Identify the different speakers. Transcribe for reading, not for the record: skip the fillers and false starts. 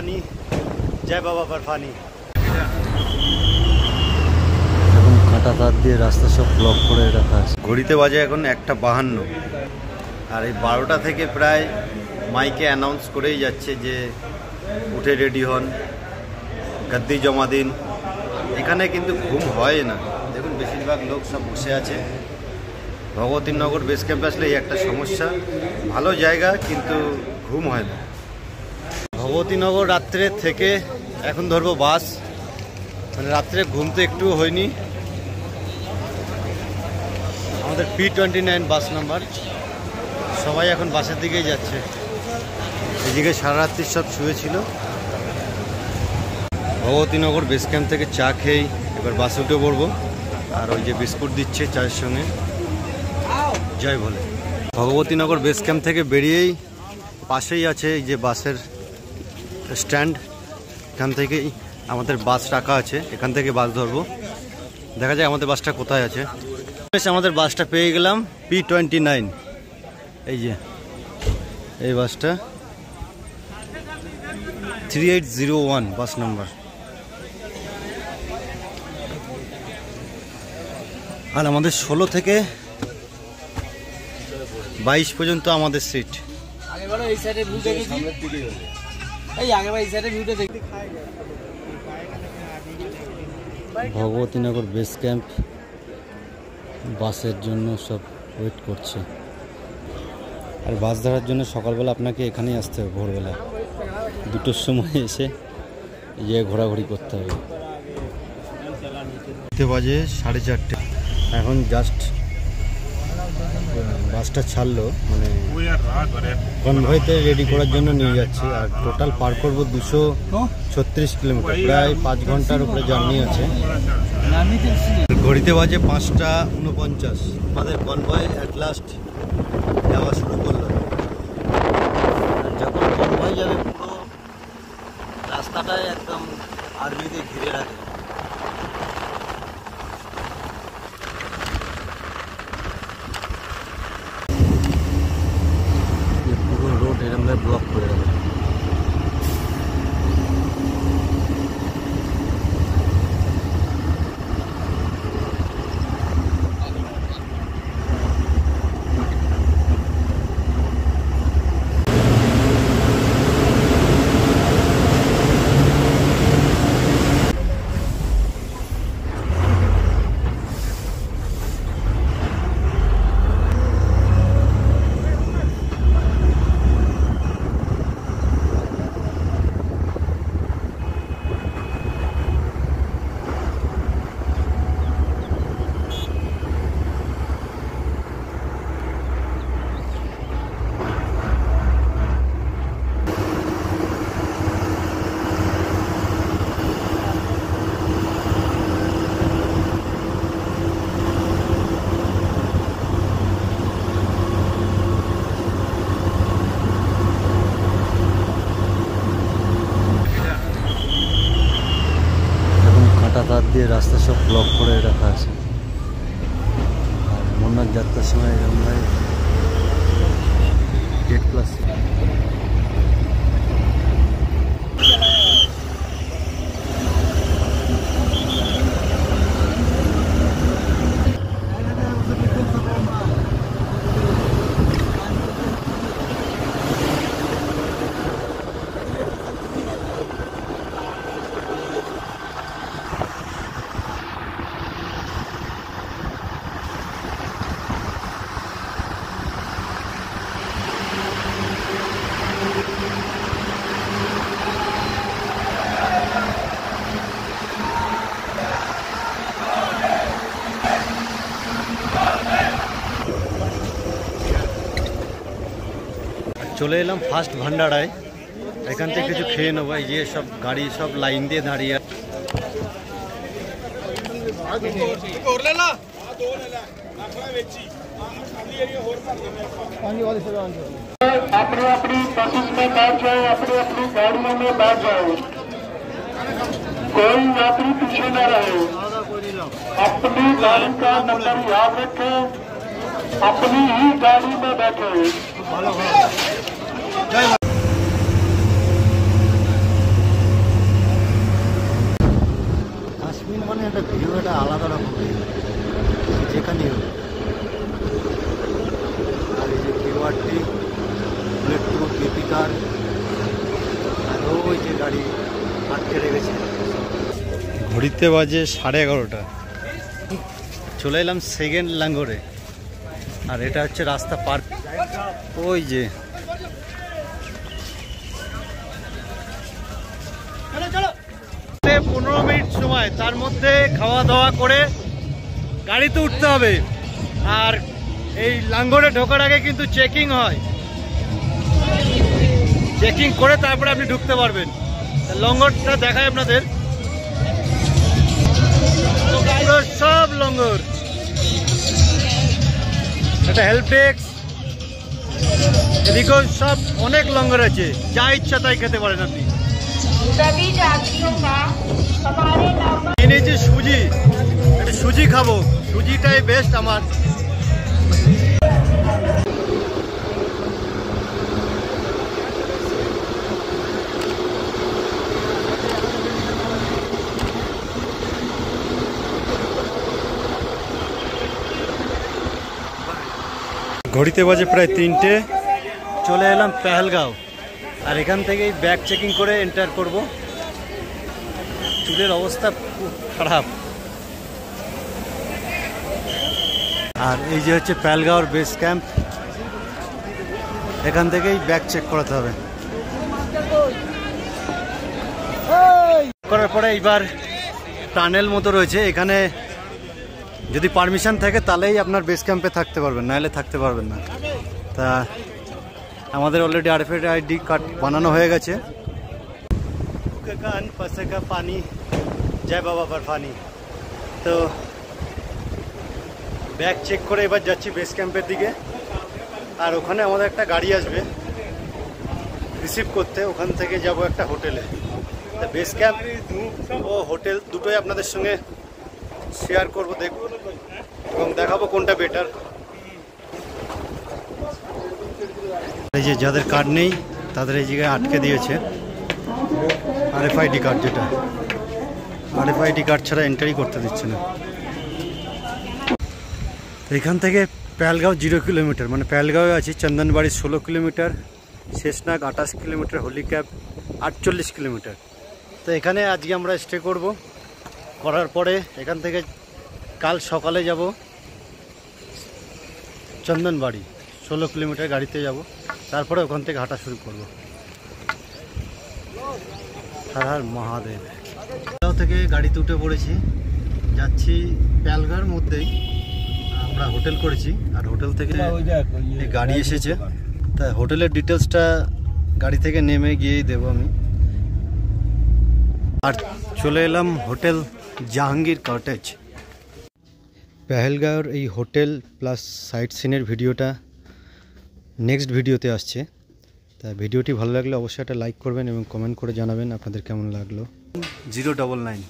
Speaker 1: पानी, जय बाबा बर्फानी। কাঁটা তার দিয়ে রাস্তা সব ব্লক করে রাখা আছে। ঘড়িতে বাজে এখন 1:52 আর এই 12টা থেকে প্রায় মাইকে অ্যানাউন্স করেই যাচ্ছে যে উঠে রেডি হন, গদ্দি জমা দিন। এখানে কিন্তু ঘুম হয় না, দেখুন বেশিরভাগ লোক সব বসে আছে। ভগবতীনগর বেস ক্যাম্পে আসলে এই একটা সমস্যা, ভালো জায়গা কিন্তু ঘুম হয় না। ভগবতীনগর রাত্রে থেকে এখন ধরবো বাস, মানে রাত্রে ঘুম তো একটু হয়নি। আমাদের P29 বাস নাম্বার, সবাই এখন বাসের দিকেই যাচ্ছে। এদিকে সারা রাত্রি সব শুয়েছিল। ভগবতীনগর বেস ক্যাম্প থেকে চা খেয়েই এবার বাসে উঠে পড়বো। আর ওই যে বিস্কুট দিচ্ছে চায়ের সঙ্গে, জয় বলে। ভগবতীনগর বেস ক্যাম্প থেকে বেরিয়েই পাশেই আছে এই যে বাসের স্ট্যান্ড, এখান থেকেই আমাদের বাস রাখা আছে, এখান থেকে বাস ধরবো। দেখা যায় আমাদের বাসটা কোথায় আছে। আমাদের বাসটা পেয়ে গেলাম P29, এই যে এই বাসটা 3801 বাস নাম্বার। আর আমাদের 16 থেকে 22 পর্যন্ত আমাদের সিট। ভগবতীনগর বেস ক্যাম্প বাসের জন্য সব ওয়েট করছে। আর বাস ধরার জন্য সকালবেলা আপনাকে এখানেই আসতে হবে, ভোরবেলা 2টোর সময় এসে এই যে ঘোরাঘুরি করতে হবে। বাজে 4:30, এখন জাস্ট বাসটা ছাড়লো, মানে কনভয়তে রেডি করার জন্য নিয়ে যাচ্ছি। আর টোটাল পার করবো 236 কিলোমিটার, প্রায় 5 ঘন্টার উপরে জার্নি আছে। ঘড়িতে বাজে 5:49, আমাদের কনভয় অ্যাট লাস্ট যাওয়া শুরু করলো। যখন কনভয় যাবে পুরো রাস্তাটায় একদম আর্মিতে ঘিরে রাখে। পুরো রোড এরকম ব্লক করে রাখে। তার দিয়ে রাস্তা সব ব্লক করে রাখা আছে। আর মন্নার যাত্রার সময় আমরা গেট প্লাস চলে এলাম ফার্স্ট ভান্ডারায়। এখান থেকে কিছু খেয়ে নেবো। এই যে সব গাড়ি সব লাইন দিয়ে দাঁড়িয়ে।
Speaker 2: अपनी अपनी बसेस में बैठ जाए, अपनी अपनी गाड़ियों में बैठ जाए, कोई यात्री पीछे न रहे। अपनी गाड़ी का नंबर याद रखें, अपनी ही गाड़ी में बैठे।
Speaker 1: যেখানে আর এই যে কিউআরটি বুলেট প্রুফ বিপি কার আর ওই যে গাড়ি আটকে রেখেছে। ঘড়িতে বাজে 11:30। চলে এলাম সেকেন্ড লাঙ্গরে আর এটা হচ্ছে রাস্তা পার্ক। ওই যে 15 মিনিট সময়, তার মধ্যে খাওয়া দাওয়া করে গাড়িতে উঠতে হবে। আর এই লাঙ্গরে ঢোকার আগে কিন্তু চেকিং হয়, চেকিং করে তারপরে আপনি ঢুকতে পারবেন। লঙ্গরটা দেখায় আপনাদের, সব লঙ্গর, একটা হেল্প ডেস্ক, এদিকেও সব অনেক লঙ্গর আছে, যা ইচ্ছা তাই খেতে পারেন আপনি। যে সুজি, এটা সুজি খাবো, সুজিটাই বেস্ট আমার। ঘড়িতে বাজে প্রায় 3টে। চলে এলাম পেহেলগাঁও আর এখান থেকেই ব্যাগ চেকিং করে এন্টার করব। চুলের অবস্থা খুব খারাপ। আর এই যে হচ্ছে পেহেলগাঁওর বেস ক্যাম্প, এখান থেকেই ব্যাগ চেক করাতে হবে। করার পরে এইবার টানেল মতো রয়েছে, এখানে যদি পারমিশন থাকে তাহলেই আপনার বেস ক্যাম্পে থাকতে পারবেন, নাহলে থাকতে পারবেন না। তা আমাদের অলরেডি RFID কার্ড বানানো হয়ে গেছে। কান পাশেকা পানি, জয় বাবা বরফানি। তো ব্যাগ চেক করে এবার যাচ্ছি বেস ক্যাম্পের দিকে। আর ওখানে আমাদের একটা গাড়ি আসবে রিসিভ করতে, ওখান থেকে যাব একটা হোটেলে। তা বেস ক্যাম্প ও হোটেল দুটোই আপনাদের সঙ্গে শেয়ার করবো, দেখব এবং দেখাবো কোনটা বেটার। এই যে যাদের কার্ড নেই তাদের এই জায়গায় আটকে দিয়েছে RFID কার্ড, যেটা RFID কার্ড ছাড়া এন্ট্রি করতে দিচ্ছে না। এখান থেকে পেহেলগাঁও 0 কিলোমিটার, মানে পেহেলগাঁওয়ে আছি, Chandanwari 16 kilometre, Sheshnag 28 kilometre, holy cave 48 kilometre. তো এখানে আজকে আমরা স্টে করব, করার পরে এখান থেকে কাল সকালে যাব চন্দনবাড়ি, 16 কিলোমিটার গাড়িতে যাব, তারপরে ওখান থেকে হাঁটা শুরু করব। হর হর মহাদেব। থেকে গাড়িতে উঠে পড়েছি, যাচ্ছি পেহেলগাঁওর মধ্যেই। আমরা হোটেল করেছি আর হোটেল থেকে গাড়ি এসেছে, তা হোটেলের ডিটেলসটা গাড়ি থেকে নেমে গিয়েই দেবো আমি। আর চলে এলাম হোটেল জাহাঙ্গীর কটেজ। পেহেলগাঁওর এই হোটেল প্লাস সাইট সিনের ভিডিওটা নেক্সট ভিডিওতে আসছে। তা ভিডিওটি ভালো লাগলে অবশ্যই একটা লাইক করবেন এবং কমেন্ট করে জানাবেন আপনাদের কেমন লাগলো। 099